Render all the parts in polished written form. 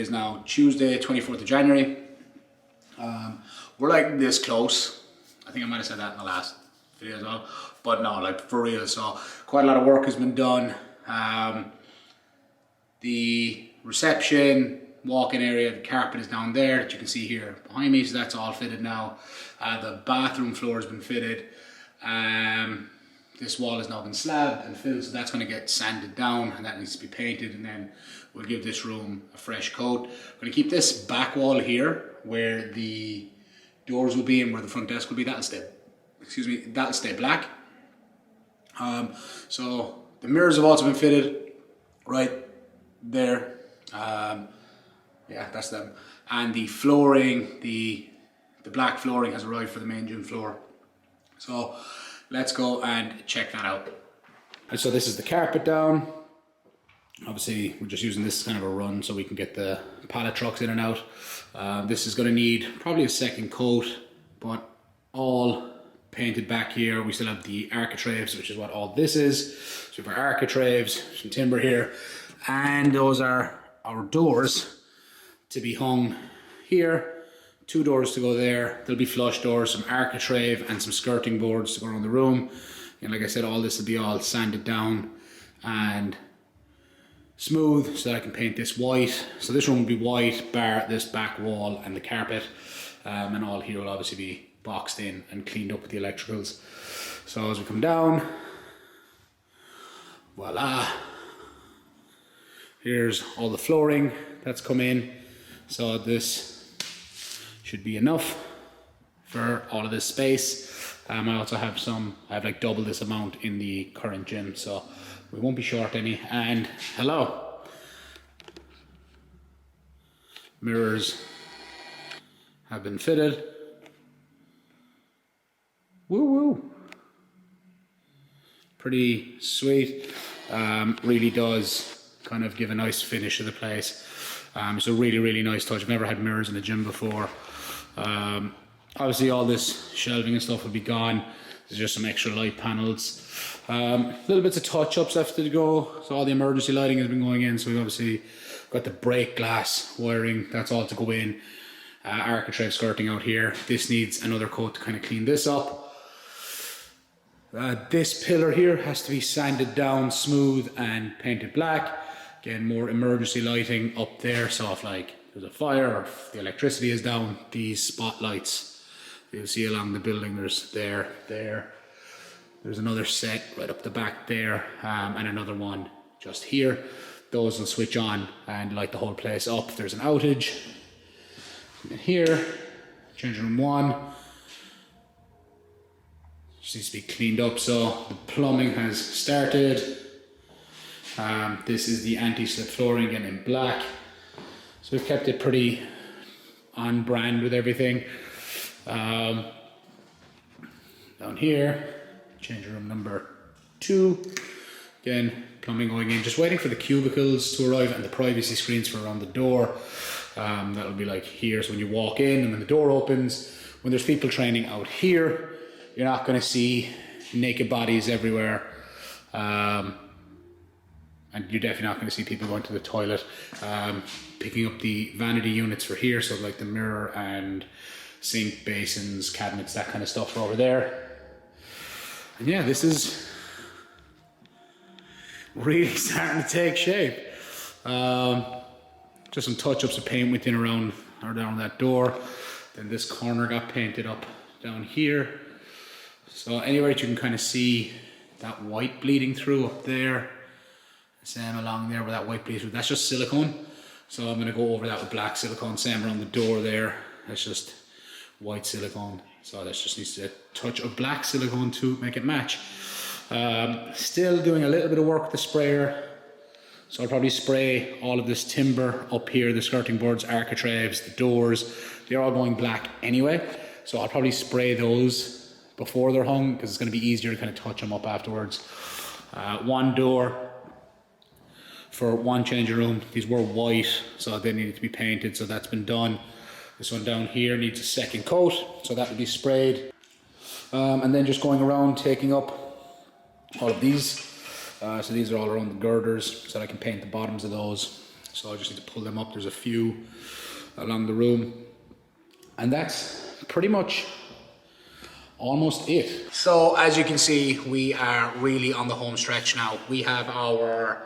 It is now Tuesday, 24th of January. We're like this close. I think I might have said that in the last video as well, but no, like for real. So quite a lot of work has been done. The reception, walk-in area, the carpet is down there that you can see here behind me, so that's all fitted now. The bathroom floor has been fitted. This wall has now been slabbed and filled, so that's going to get sanded down and that needs to be painted, and then we'll give this room a fresh coat. We're going to keep this back wall here where the doors will be and where the front desk will be, that'll stay black. So the mirrors have also been fitted right there. Yeah, that's them. And the flooring, the black flooring has arrived for the main gym floor. So let's go and check that out. And so this is the carpet down. Obviously we're just using this as kind of a run so we can get the pallet trucks in and out. This is going to need probably a second coat, but all painted back here. We still have the architraves, which is what all this is. So we have our architraves, some timber here, and those are our doors to be hung here. 2 doors to go there. There'll be flush doors, some architrave and some skirting boards to go around the room. And like I said, all this will be all sanded down and smooth so that I can paint this white. So this room will be white, bar this back wall and the carpet. And all here will obviously be boxed in and cleaned up with the electricals. So as we come down, voila. Here's all the flooring that's come in. So this should be enough for all of this space. I also have I have like double this amount in the current gym, so we won't be short any. And hello. Mirrors have been fitted. Woo woo. Pretty sweet. Really does kind of give a nice finish to the place. It's a really, really nice touch. I've never had mirrors in the gym before. Obviously all this shelving and stuff will be gone. There's just some extra light panels. Little bits of touch-ups left to go. So all the emergency lighting has been going in. So we've obviously got the brake glass wiring. That's all to go in. Architrave skirting out here. This needs another coat to kind of clean this up. This pillar here has to be sanded down smooth and painted black. Again, more emergency lighting up there. So if like there's a fire or if the electricity is down, these spotlights you'll see along the building, there's there's another set right up the back there, and another one just here. Those will switch on and light the whole place up if there's an outage. And here, changing room 1 just needs to be cleaned up. So the plumbing has started. This is the anti-slip flooring again in black. So we've kept it pretty on brand with everything. Down here, changing room number 2. Again, plumbing going in. Just waiting for the cubicles to arrive and the privacy screens for around the door. That'll be like here, so when you walk in and when the door opens, when there's people training out here, you're not going to see naked bodies everywhere. And you're definitely not going to see people going to the toilet. Picking up the vanity units for here, so like the mirror and sink, basins, cabinets, that kind of stuff are over there. And yeah, this is really starting to take shape. Just some touch-ups of paint within around that door. Then this corner got painted up down here. So anywhere that you can kind of see that white bleeding through up there. Same along there where that white bleeds through. That's just silicone. So I'm going to go over that with black silicone. Same around the door there. That's just white silicone. So that just needs a touch of black silicone to make it match. Still doing a little bit of work with the sprayer. So I'll probably spray all of this timber up here, the skirting boards, architraves, the doors. They're all going black anyway. So I'll probably spray those before they're hung because it's going to be easier to kind of touch them up afterwards. One door for one changing room. These were white, so they needed to be painted, so that's been done. This one down here needs a second coat, so that will be sprayed. And then just going around taking up all of these. So these are all around the girders, so I can paint the bottoms of those. So I just need to pull them up. There's a few along the room. And that's pretty much almost it. So as you can see, we are really on the home stretch now. We have our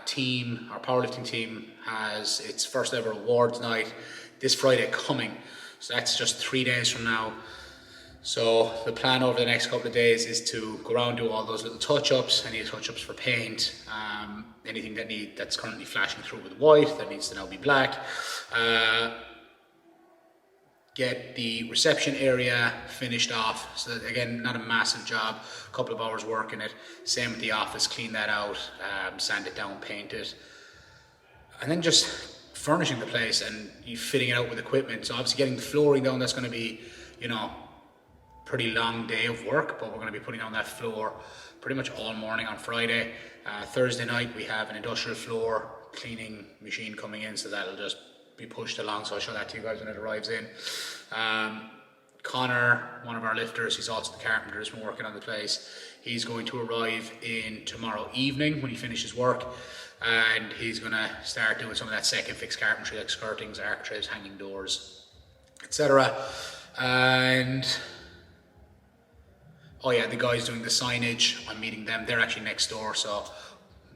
team, our powerlifting team has its first ever awards night this Friday coming. So that's just 3 days from now. So the plan over the next couple of days is to go around, do all those little touch-ups, any touch-ups for paint, anything that's currently flashing through with white that needs to now be black. Get the reception area finished off. So that, again, not a massive job, a couple of hours work in it. Same with the office, clean that out, sand it down, paint it. And then just furnishing the place and fitting it out with equipment. So obviously getting the flooring down, that's going to be, pretty long day of work, but we're going to be putting on that floor pretty much all morning on Friday. Thursday night we have an industrial floor cleaning machine coming in, so that'll just be pushed along, so I'll show that to you guys when it arrives in. Connor, one of our lifters, he's also the carpenter, has been working on the place. He's going to arrive in tomorrow evening when he finishes work, and he's going to start doing some of that second fix carpentry, like skirtings, architraves, hanging doors, etc. And oh yeah, the guys doing the signage, I'm meeting them. They're actually next door, so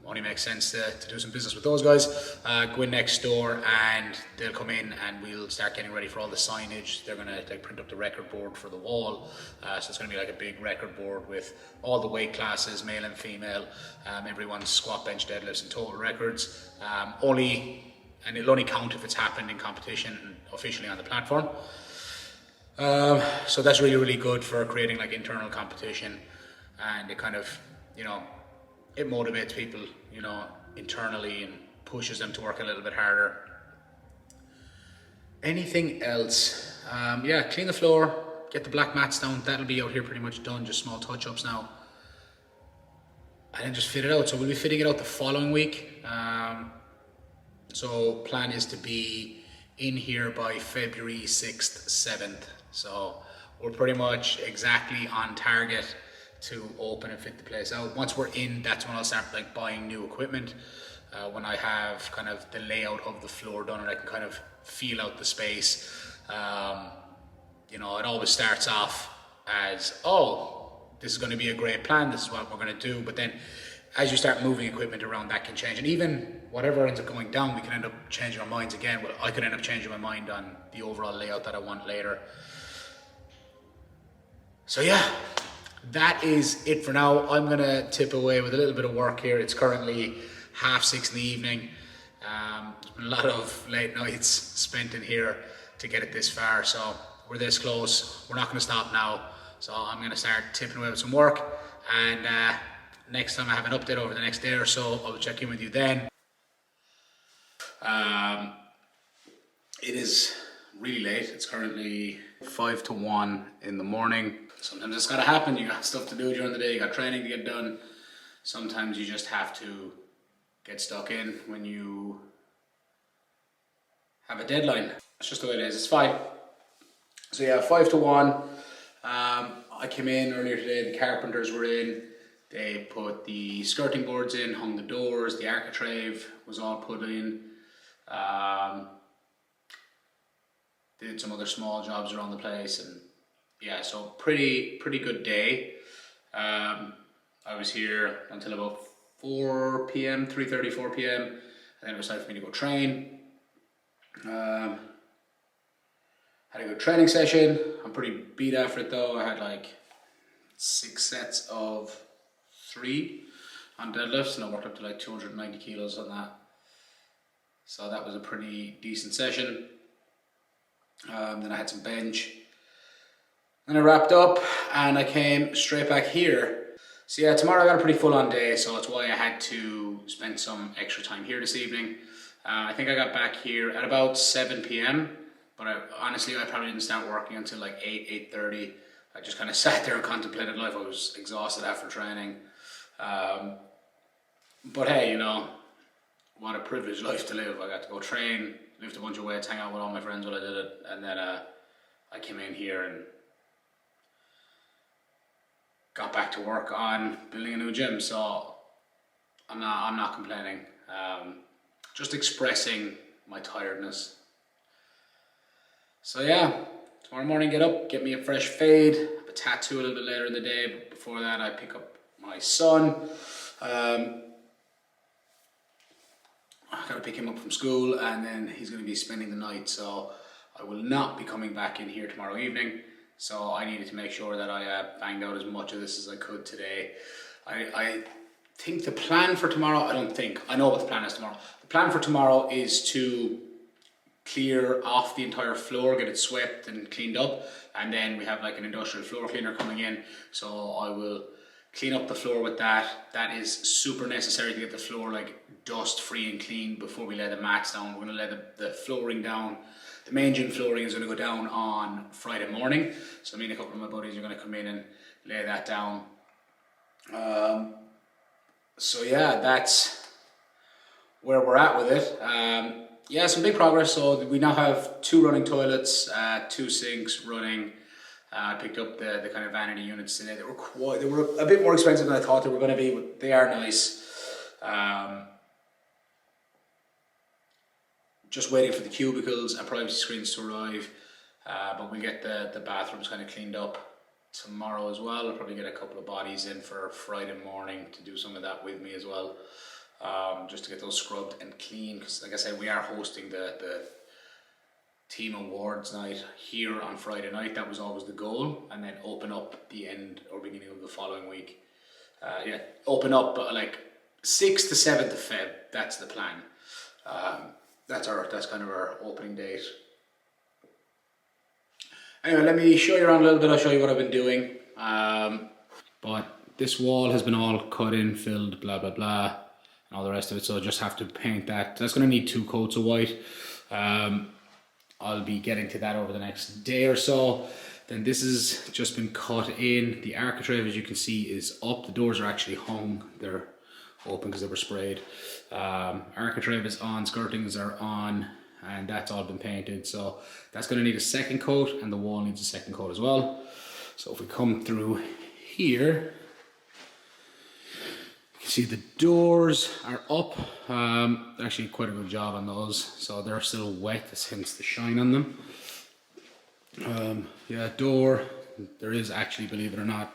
only makes sense to do some business with those guys. Go in next door and they'll come in and we'll start getting ready for all the signage. They're gonna print up the record board for the wall. So it's gonna be like a big record board with all the weight classes, male and female, everyone's squat, bench, deadlifts and total records. And it'll only count if it's happened in competition and officially on the platform. So that's really, really good for creating like internal competition, and it kind of, it motivates people, internally and pushes them to work a little bit harder. Anything else? Clean the floor, get the black mats down. That'll be out here pretty much done, just small touch-ups now. And then just fit it out. So we'll be fitting it out the following week. So plan is to be in here by February 6th, 7th. So we're pretty much exactly on target to open and fit the place out. Once we're in, that's when I'll start buying new equipment. When I have kind of the layout of the floor done and I can kind of feel out the space. It always starts off as, this is going to be a great plan, this is what we're going to do. But then as you start moving equipment around, that can change. And even whatever ends up going down, we can end up changing our minds again. Well, I could end up changing my mind on the overall layout that I want later. So yeah, that is it for now. I'm going to tip away with a little bit of work here. It's currently 6:30 in the evening. There's been a lot of late nights spent in here to get it this far. So we're this close. We're not going to stop now. So I'm going to start tipping away with some work. And next time I have an update over the next day or so, I'll check in with you then. It is really late. It's currently 5 to 1 in the morning. Sometimes it's gotta happen. You got stuff to do during the day, you got training to get done. Sometimes you just have to get stuck in when you have a deadline. It's just the way it is, it's fine. So yeah, 5 to 1. I came in earlier today, the carpenters were in. They put the skirting boards in, hung the doors, the architrave was all put in. Did some other small jobs around the place, and yeah, so pretty good day. I was here until about 4 p.m, 3:30, 4 p.m, and then it was time for me to go train. Had a good training session. I'm pretty beat after it though. I had 6 sets of 3 on deadlifts, and I worked up to 290 kilos on that. So that was a pretty decent session. Then I had some bench. Then I wrapped up and I came straight back here. So yeah, tomorrow I got a pretty full on day, so that's why I had to spend some extra time here this evening. I think I got back here at about 7 p.m, but honestly I probably didn't start working until 8:30. I just kind of sat there and contemplated life. I was exhausted after training. But hey, what a privileged life to live. I got to go train, lift a bunch of weights, hang out with all my friends while I did it, and then I came in here and got back to work on building a new gym. So I'm not complaining. just expressing my tiredness. So yeah, tomorrow morning get up, get me a fresh fade, have a tattoo a little bit later in the day, but before that I pick up my son. I gotta pick him up from school, and then he's gonna be spending the night, so I will not be coming back in here tomorrow evening. So I needed to make sure that I banged out as much of this as I could today. I think the plan for tomorrow, I know what the plan is tomorrow. The plan for tomorrow is to clear off the entire floor, get it swept and cleaned up, and then we have like an industrial floor cleaner coming in, so I will clean up the floor with that. That is super necessary to get the floor like dust free and clean before we lay the mats down. We're going to lay the flooring down. The main gym flooring is going to go down on Friday morning, so me and a couple of my buddies are going to come in and lay that down. So yeah, that's where we're at with it. Yeah, some big progress. So we now have 2 running toilets, 2 sinks running. I picked up the kind of vanity units today. They were a bit more expensive than I thought they were going to be, but they are nice. Just waiting for the cubicles and privacy screens to arrive, but we'll get the bathrooms kind of cleaned up tomorrow as well. I'll probably get a couple of bodies in for Friday morning to do some of that with me as well. Just to get those scrubbed and clean, because like I said, we are hosting the team awards night here on Friday night. That was always the goal, and then open up the end or beginning of the following week. Open up like 6th to 7th of Feb. That's the plan. That's kind of our opening date. Anyway, let me show you around a little bit. I'll show you what I've been doing. But this wall has been all cut in, filled, blah blah blah, and all the rest of it, so I just have to paint that. That's going to need 2 coats of white. I'll be getting to that over the next day or so. Then this has just been cut in. The architrave, as you can see, is up. The doors are actually hung. They're open because they were sprayed. Architrave is on, skirtings are on, and that's all been painted. So that's going to need a 2nd coat, and the wall needs a 2nd coat as well. So if we come through here, see the doors are up. Actually quite a good job on those, so they're still wet, hence the shine on them. Yeah, door, there is actually, believe it or not,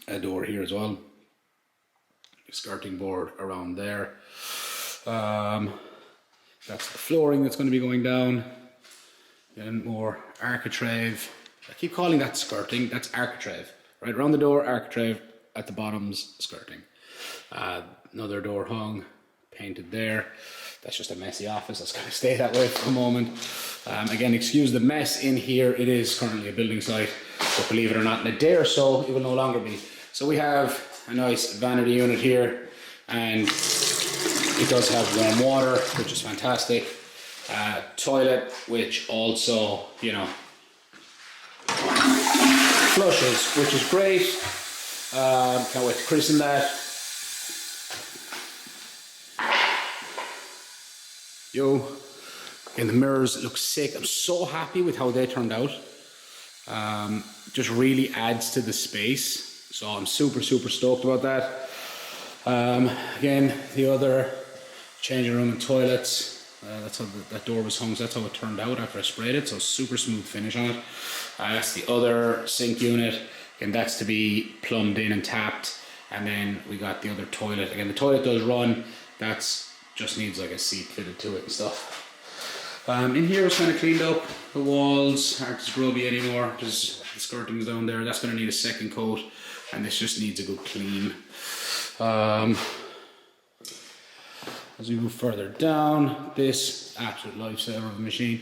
a door here as well. Skirting board around there. That's the flooring that's going to be going down. Then more architrave. I keep calling that skirting, that's architrave. Right around the door, architrave, at the bottom's skirting. Another door hung, painted there. That's just a messy office. That's going to stay that way for the moment. Again, excuse the mess in here. It is currently a building site, but believe it or not, in a day or so, it will no longer be. So we have a nice vanity unit here, and it does have warm water, which is fantastic. Toilet, which also, you know, flushes, which is great. Can't wait to christen that. Yo, and the mirrors look sick. I'm so happy with how they turned out. Just really adds to the space. So I'm super stoked about that. Again, the other changing room and toilets. That's how that door was hung. So that's how it turned out after I sprayed it. So super smooth finish on it. That's the other sink unit. Again, that's to be plumbed in and tapped. And then we got the other toilet. Again, the toilet does run. That's just needs like a seat fitted to it and stuff. In here it's kind of cleaned up. The walls aren't as grubby anymore. There's the skirting's down there. That's going to need a 2nd coat, and this just needs a good clean. As we move further down, this absolute lifesaver of a machine.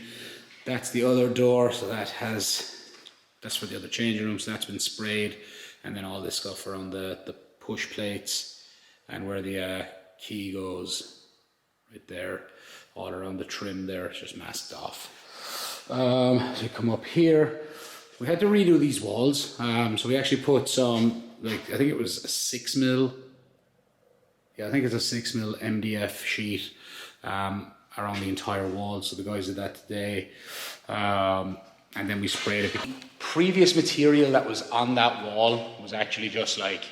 That's the other door, so that's for the other changing room. So that's been sprayed, and then all this stuff around the push plates and where the key goes. Right there, all around the trim there, it's just masked off. So you come up here, we had to redo these walls. So we actually put some, like, I think it was a 6mm, yeah, I think it's a 6mm MDF sheet around the entire wall. So the guys did that today. And then we sprayed it. Previous material that was on that wall was actually just like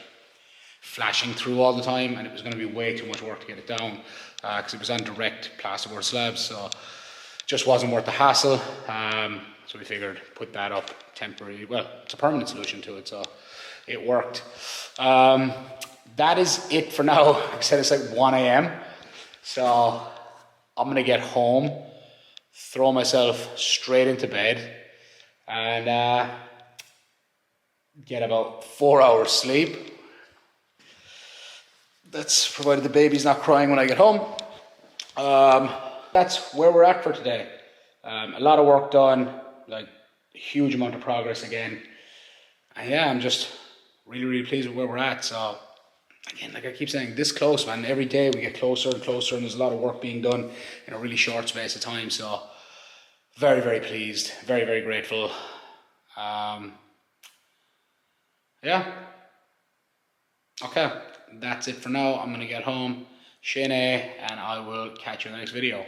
flashing through all the time, and it was going to be way too much work to get it down because it was on direct plasterboard slabs, so just wasn't worth the hassle. So we figured put that up temporary. Well, it's a permanent solution to it, so it worked. That is it for now. Like I said, it's like 1 a.m. So I'm gonna get home, throw myself straight into bed, and get about 4 hours sleep. That's provided the baby's not crying when I get home. That's where we're at for today. A lot of work done, like a huge amount of progress again. And yeah, I'm just really pleased with where we're at. So again, like I keep saying, this close, man. Every day we get closer and closer, and there's a lot of work being done in a really short space of time. So very pleased, very grateful. Yeah. Okay, that's it for now. I'm gonna get home, Shane, and I will catch you in the next video.